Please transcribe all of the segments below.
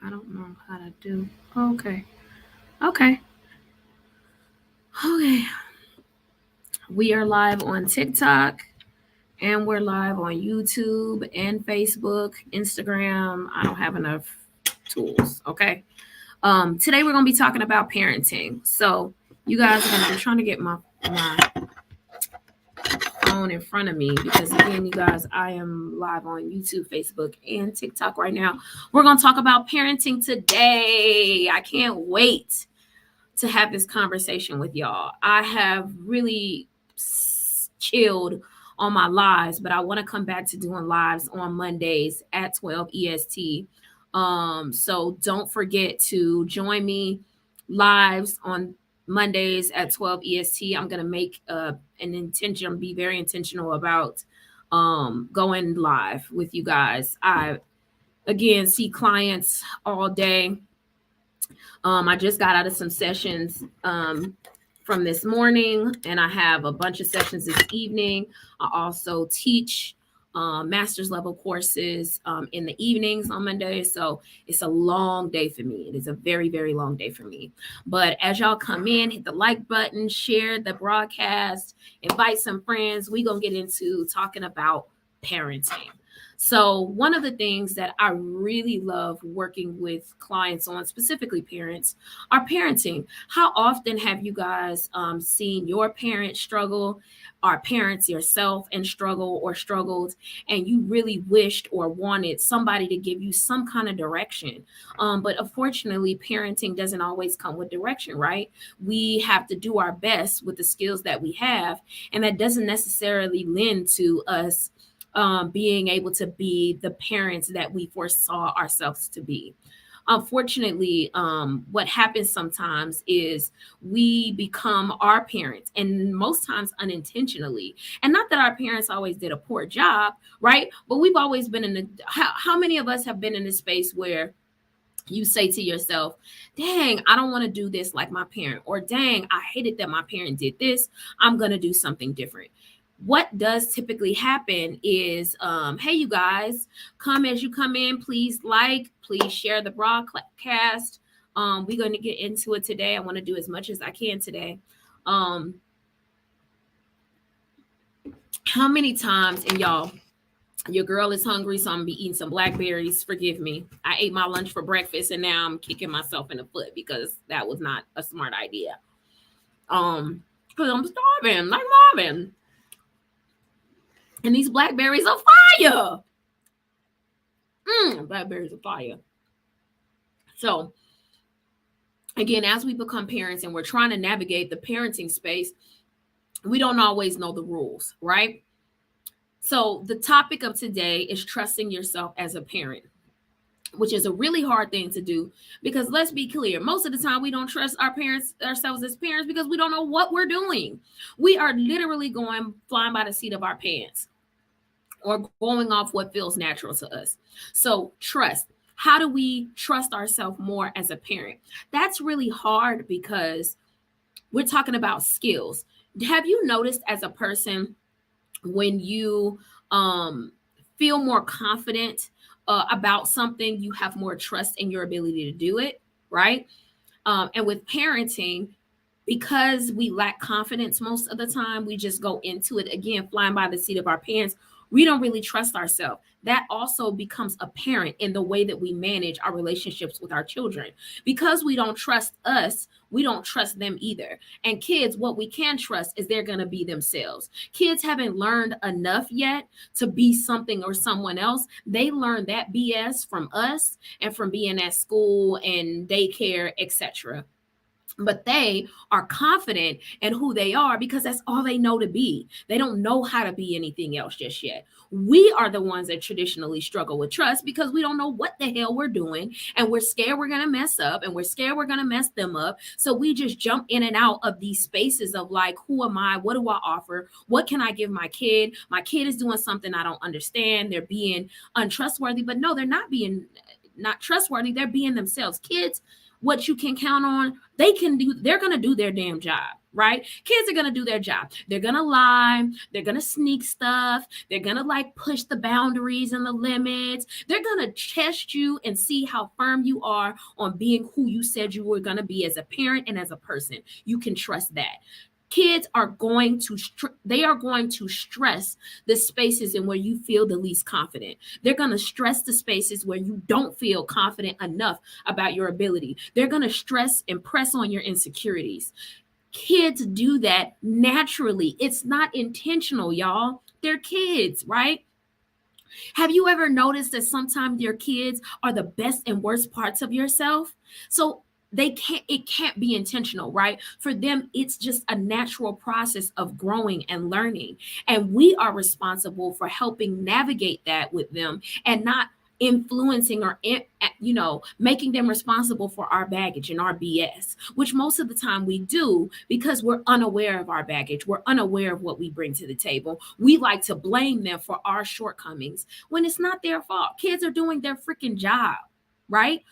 I don't know how to do. Okay. Okay. Okay. We are live on TikTok and we're live on YouTube and Facebook, Instagram. I don't have enough tools. Okay. Today we're gonna be talking about parenting. So you guys are gonna. I'm trying to get my phone in front of me because again, you guys, I am live on YouTube, Facebook, and TikTok right now. We're gonna talk about parenting today. I can't wait to have this conversation with y'all. I have really chilled on my lives, but I want to come back to doing lives on Mondays at 12 EST. So don't forget to join me lives on Mondays at 12 EST. I'm gonna make an intention, be very intentional about going live with you guys. I again see clients all day. I just got out of some sessions from this morning, and I have a bunch of sessions this evening. I also teach master's level courses in the evenings on Monday. So it's a long day for me. It is a very, very long day for me. But as y'all come in, hit the like button, share the broadcast, invite some friends. We're going to get into talking about parenting. So one of the things that I really love working with clients on, specifically parents, are parenting. How often have you guys seen your parents struggle, or parents yourself and struggle or struggled, and you really wished or wanted somebody to give you some kind of direction? But unfortunately, parenting doesn't always come with direction, right? We have to do our best with the skills that we have, and that doesn't necessarily lend to us being able to be the parents that we foresaw ourselves to be. Unfortunately, what happens sometimes is we become our parents, and most times unintentionally. And not that our parents always did a poor job, right? But we've always been in the. How many of us have been in a space where you say to yourself, dang, I don't want to do this like my parent, or dang, I hated that my parent did this. I'm going to do something different. What does typically happen is, hey, you guys, come as you come in, please please share the broadcast. We're going to get into it today. I want to do as much as I can today. How many times, and y'all, your girl is hungry, so I'm gonna be eating some blackberries. Forgive me. I ate my lunch for breakfast, and now I'm kicking myself in the foot because that was not a smart idea. Because I'm starving, like Marvin. And these blackberries are fire. Blackberries are fire. So, again, as we become parents and we're trying to navigate the parenting space, we don't always know the rules, right? So, the topic of today is trusting yourself as a parent, which is a really hard thing to do because let's be clear, most of the time we don't trust ourselves as parents because we don't know what we're doing. We are literally going flying by the seat of our pants or going off what feels natural to us. So trust. How do we trust ourselves more as a parent? That's really hard because we're talking about skills. Have you noticed as a person when you feel more confident about something, you have more trust in your ability to do it, right? And with parenting, because we lack confidence most of the time, we just go into it again, flying by the seat of our pants. We don't really trust ourselves. That also becomes apparent in the way that we manage our relationships with our children. Because we don't trust us, we don't trust them either. And kids, what we can trust is they're going to be themselves. Kids haven't learned enough yet to be something or someone else. They learn that BS from us and from being at school and daycare, etc. But they are confident in who they are because that's all they know to be. They don't know how to be anything else just yet. We are the ones that traditionally struggle with trust because we don't know what the hell we're doing, and we're scared we're going to mess up, and we're scared we're going to mess them up. So we just jump in and out of these spaces of like, who am I? What do I offer? What can I give my kid? My kid is doing something I don't understand. They're being untrustworthy, but no, they're not being not trustworthy. They're being themselves. Kids, what you can count on, they're going to do their damn job. right? Kids are going to do their job. They're going to lie. They're going to sneak stuff. They're going to like push the boundaries and the limits. They're going to test you and see how firm you are on being who you said you were going to be as a parent and as a person. You can trust that. Kids are going to they are going to stress the spaces in where you feel the least confident. They're going to stress the spaces where you don't feel confident enough about your ability. They're going to stress and press on your insecurities. Kids do that naturally. It's not intentional, y'all. They're kids, right? Have you ever noticed that sometimes your kids are the best and worst parts of yourself? So it can't be intentional, right? For them, it's just a natural process of growing and learning. And we are responsible for helping navigate that with them and not influencing or making them responsible for our baggage and our BS, which most of the time we do because we're unaware of our baggage. We're unaware of what we bring to the table. We like to blame them for our shortcomings when it's not their fault. Kids are doing their freaking job, right?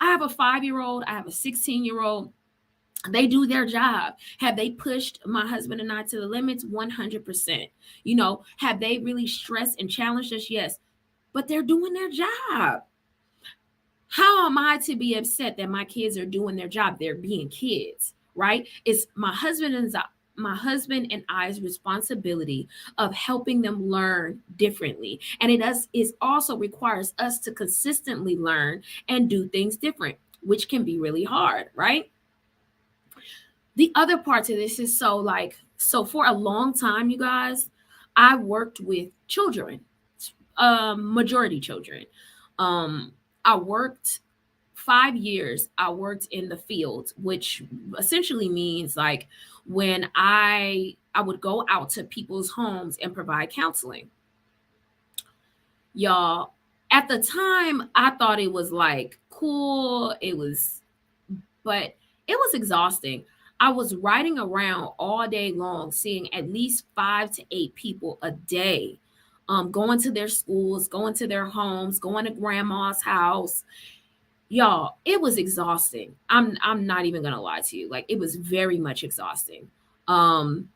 I have a 5-year-old, I have a 16-year-old. They do their job. Have they pushed my husband and I to the limits? 100%. Have they really stressed and challenged us? Yes. But they're doing their job. How am I to be upset that my kids are doing their job? They're being kids, right? It's my husband and I's responsibility of helping them learn differently. And it also requires us to consistently learn and do things different, which can be really hard, right? The other part to this is so for a long time, you guys, I worked with children, majority children. I worked 5 years. I worked in the field, which essentially means like when I would go out to people's homes and provide counseling. Y'all, at the time, I thought it was like cool. But it was exhausting. I was riding around all day long, seeing at least 5 to 8 people a day, going to their schools, going to their homes, going to grandma's house. Y'all, it was exhausting. I'm not even gonna lie to you. Like it was very much exhausting. Um,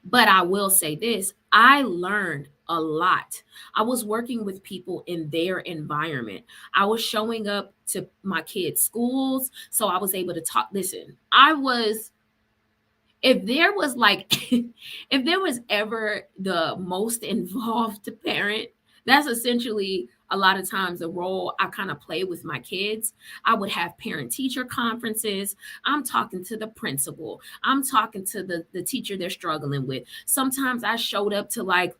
but I will say this, I learned a lot. I was working with people in their environment. I was showing up to my kids' schools. So I was able to talk. Listen, if there was like, if there was ever the most involved parent, that's essentially a lot of times the role I kind of play with my kids. I would have parent teacher conferences. I'm talking to the principal. I'm talking to the teacher they're struggling with. Sometimes I showed up to like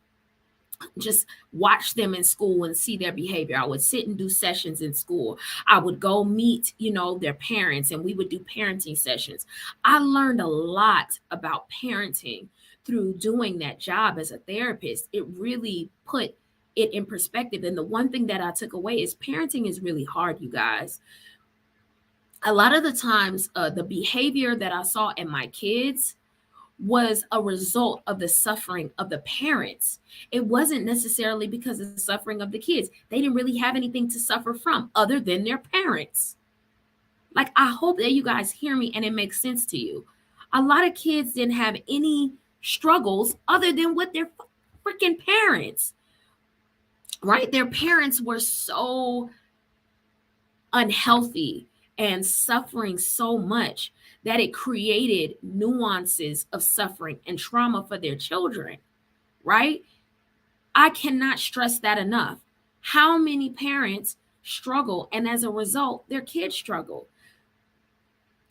just watch them in school and see their behavior. I would sit and do sessions in school. I would go meet, their parents and we would do parenting sessions. I learned a lot about parenting through doing that job as a therapist. It really put it in perspective. And the one thing that I took away is parenting is really hard, you guys. A lot of the times, the behavior that I saw in my kids was a result of the suffering of the parents. It wasn't necessarily because of the suffering of the kids. They didn't really have anything to suffer from other than their parents. Like, I hope that you guys hear me and it makes sense to you. A lot of kids didn't have any struggles other than with their freaking parents, right? Their parents were so unhealthy and suffering so much that it created nuances of suffering and trauma for their children, right? I cannot stress that enough. How many parents struggle and as a result, their kids struggle?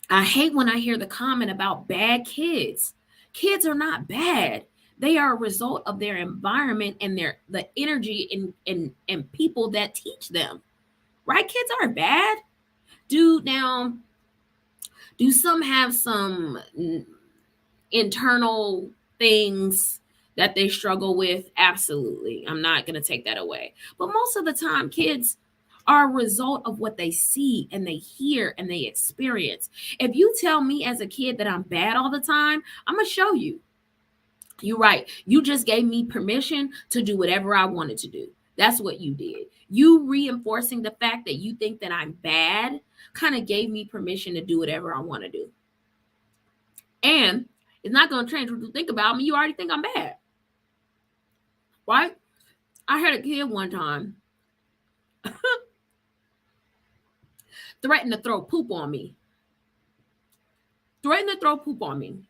I hate when I hear the comment about bad kids. Kids are not bad. They are a result of their environment and the energy and people that teach them. Right? Kids aren't bad. Do some have some internal things that they struggle with? Absolutely. I'm not going to take that away. But most of the time, kids are a result of what they see and they hear and they experience. If you tell me as a kid that I'm bad all the time, I'm going to show you. You're right. You just gave me permission to do whatever I wanted to do. That's what you did. You reinforcing the fact that you think that I'm bad kind of gave me permission to do whatever I want to do. And it's not going to change what you think about me. You already think I'm bad. Right? I had a kid one time threaten to throw poop on me. Threaten to throw poop on me.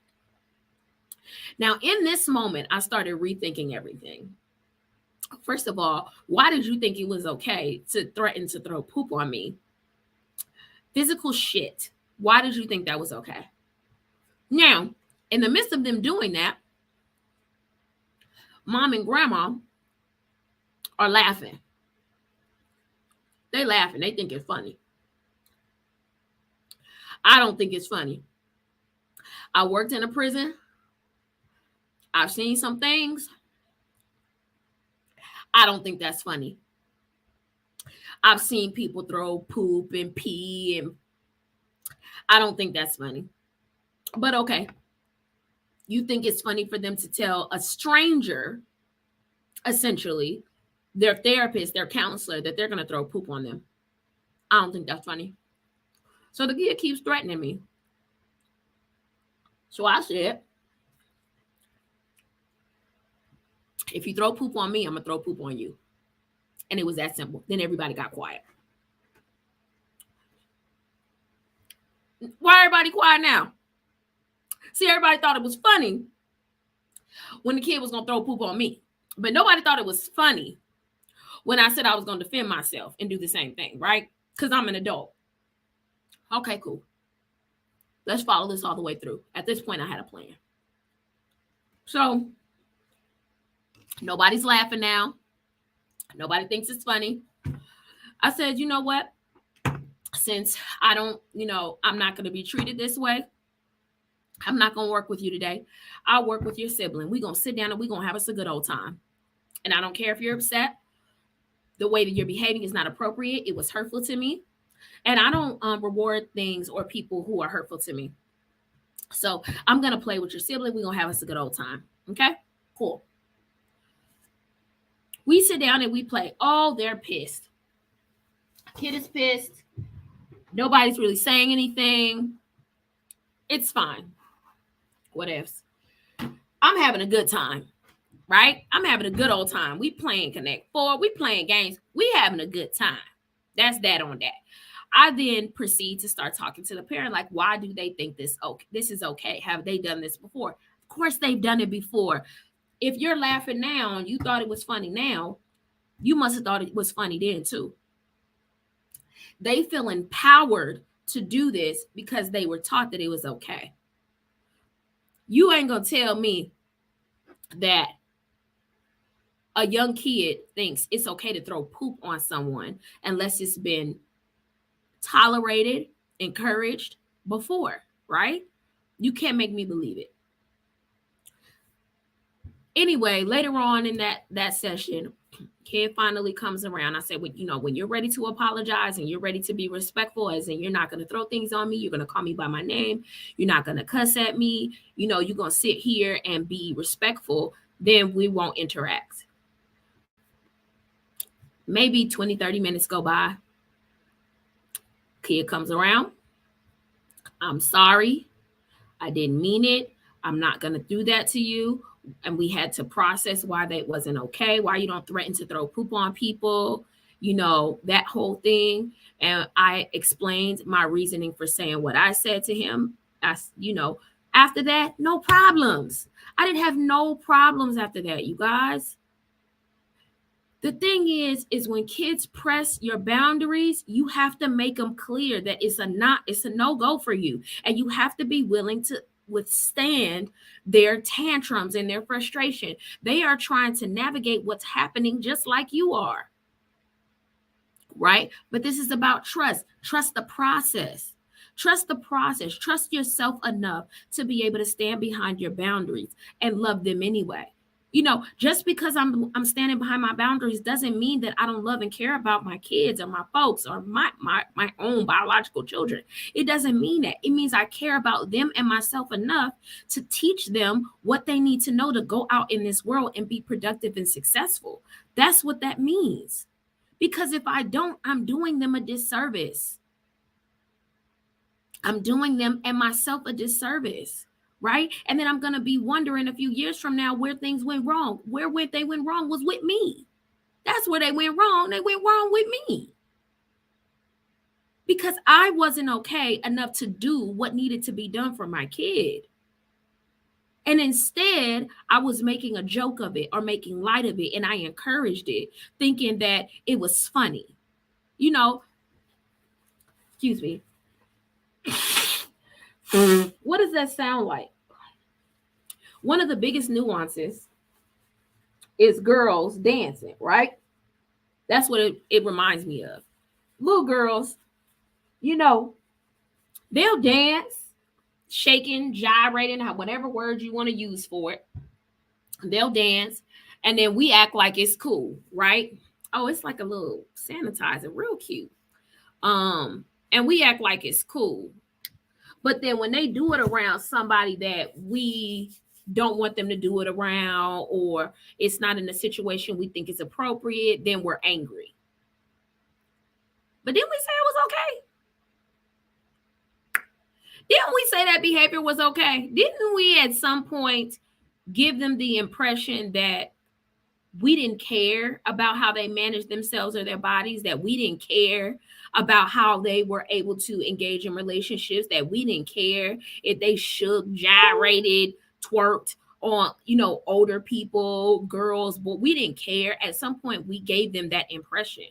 Now, in this moment, I started rethinking everything. First of all, why did you think it was okay to threaten to throw poop on me? Physical shit. Why did you think that was okay? Now, in the midst of them doing that, mom and grandma are laughing. They laughing. They think it's funny. I don't think it's funny. I worked in a prison. I've seen some things. I don't think that's funny. I've seen people throw poop and pee, and I don't think that's funny. But okay. You think it's funny for them to tell a stranger, essentially, their therapist, their counselor, that they're going to throw poop on them. I don't think that's funny. So the kid keeps threatening me. So I said, if you throw poop on me, I'm going to throw poop on you. And it was that simple. Then everybody got quiet. Why everybody quiet now? See, everybody thought it was funny when the kid was going to throw poop on me. But nobody thought it was funny when I said I was going to defend myself and do the same thing, right? Because I'm an adult. Okay, cool. Let's follow this all the way through. At this point, I had a plan. So nobody's laughing now. Nobody thinks it's funny. I said, you know what? Since I don't, I'm not going to be treated this way, I'm not going to work with you today. I'll work with your sibling. We're going to sit down and we're going to have us a good old time. And I don't care if you're upset. The way that you're behaving is not appropriate. It was hurtful to me. And I don't reward things or people who are hurtful to me. So I'm going to play with your sibling. We're going to have us a good old time. Okay? Cool. We sit down and we play. Oh, they're pissed. Kid is pissed. Nobody's really saying anything. It's fine. What else? I'm having a good time, right? I'm having a good old time. We playing Connect 4. We playing games. We having a good time. That's that on that. I then proceed to start talking to the parent, like, why do they think this is okay? Have they done this before? Of course they've done it before. If you're laughing now and you thought it was funny now, you must have thought it was funny then too. They feel empowered to do this because they were taught that it was okay. You ain't gonna tell me that a young kid thinks it's okay to throw poop on someone unless it's been tolerated, encouraged before, right? You can't make me believe it. Anyway, later on in that session, kid finally comes around. I said, well, when you're ready to apologize and you're ready to be respectful, as in you're not going to throw things on me, you're going to call me by my name, you're not going to cuss at me, you're going to sit here and be respectful, then we won't interact. Maybe 20, 30 minutes go by. Kid comes around. I'm sorry. I didn't mean it. I'm not going to do that to you. And we had to process why that wasn't okay, why you don't threaten to throw poop on people, that whole thing. And I explained my reasoning for saying what I said to him. After that, no problems. I didn't have no problems after that, you guys. The thing is when kids press your boundaries, you have to make them clear that it's a no-go for you. And you have to be willing to withstand their tantrums and their frustration. They are trying to navigate what's happening just like you are. Right? But this is about trust. Trust the process. Trust the process. Trust yourself enough to be able to stand behind your boundaries and love them anyway. Just because I'm standing behind my boundaries doesn't mean that I don't love and care about my kids or my folks or my own biological children. It doesn't mean that. It means I care about them and myself enough to teach them what they need to know to go out in this world and be productive and successful. That's what that means. Because if I don't, I'm doing them a disservice. I'm doing them and myself a disservice. right? And then I'm going to be wondering a few years from now where things went wrong. Where they went wrong was with me. That's where they went wrong. They went wrong with me. Because I wasn't okay enough to do what needed to be done for my kid. And instead, I was making a joke of it or making light of it, and I encouraged it, thinking that it was funny. You know, excuse me. What does that sound like? One of the biggest nuances is girls dancing, right? That's what it reminds me of. Little girls, they'll dance, shaking, gyrating, whatever word you want to use for it. They'll dance, and then we act like it's cool, right? Oh, it's like a little sanitizer, real cute. And we act like it's cool. But then when they do it around somebody that we don't want them to do it around, or it's not in a situation we think is appropriate, then we're angry. But didn't we say it was okay? Didn't we say that behavior was okay? Didn't we at some point give them the impression that we didn't care about how they managed themselves or their bodies, that we didn't care about how they were able to engage in relationships, that we didn't care if they shook, gyrated, twerked on, older people, girls, but we didn't care. At some point, we gave them that impression.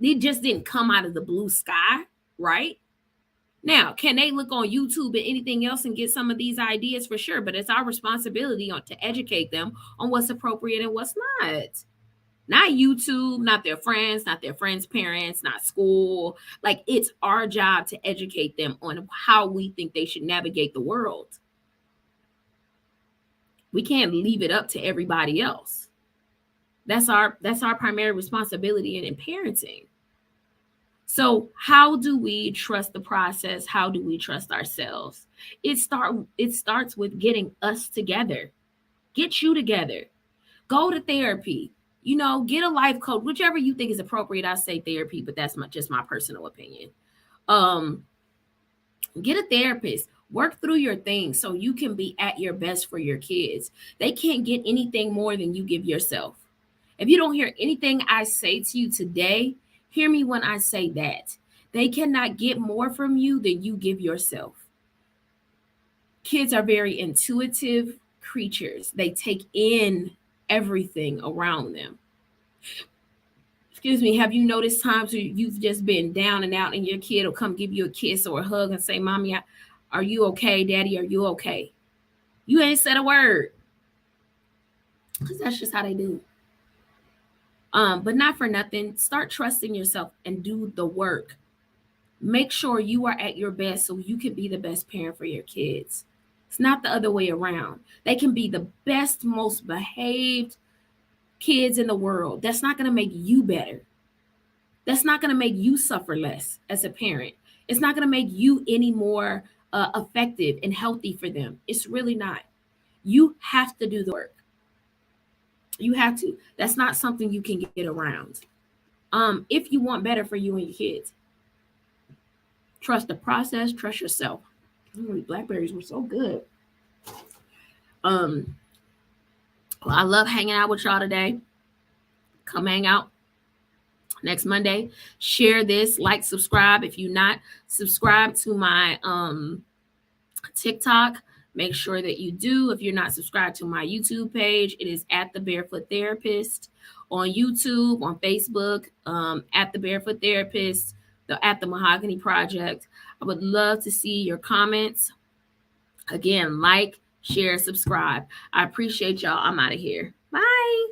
It just didn't come out of the blue sky, right? Now, can they look on YouTube and anything else and get some of these ideas? For sure, but it's our responsibility to educate them on what's appropriate and what's not. Not YouTube, not their friends' parents, not school. Like, it's our job to educate them on how we think they should navigate the world. We can't leave it up to everybody else. That's our primary responsibility in parenting. So how do we trust the process? How do we trust ourselves? It starts with getting us together. Get you together. Go to therapy. Get a life coach, whichever you think is appropriate. I say therapy, but that's just my personal opinion. Get a therapist. Work through your things so you can be at your best for your kids. They can't get anything more than you give yourself. If you don't hear anything I say to you today, hear me when I say that. They cannot get more from you than you give yourself. Kids are very intuitive creatures. They take in everything around them. Excuse me, have you noticed times where you've just been down and out and your kid will come give you a kiss or a hug and say, "Mommy, are you okay? Daddy, are you okay?" You ain't said a word. Because that's just how they do. But not for nothing. Start trusting yourself and do the work. Make sure you are at your best so you can be the best parent for your kids. It's not the other way around. They can be the best, most behaved kids in the world. That's not going to make you better. That's not going to make you suffer less as a parent. It's not going to make you any more effective and healthy for them. It's really not. You have to do the work. You have to. That's not something you can get around. If you want better for you and your kids, trust the process, trust yourself. Ooh, blackberries were so good. Well, I love hanging out with y'all today. Come hang out next Monday. Share this, like, subscribe. If you're not subscribed to my TikTok, make sure that you do. If you're not subscribed to my YouTube page, it is at the Barefoot Therapist on YouTube, on Facebook, at the Barefoot Therapist, at the Mahogany Project. I would love to see your comments. Again, like, share, subscribe. I appreciate y'all. I'm out of here. Bye.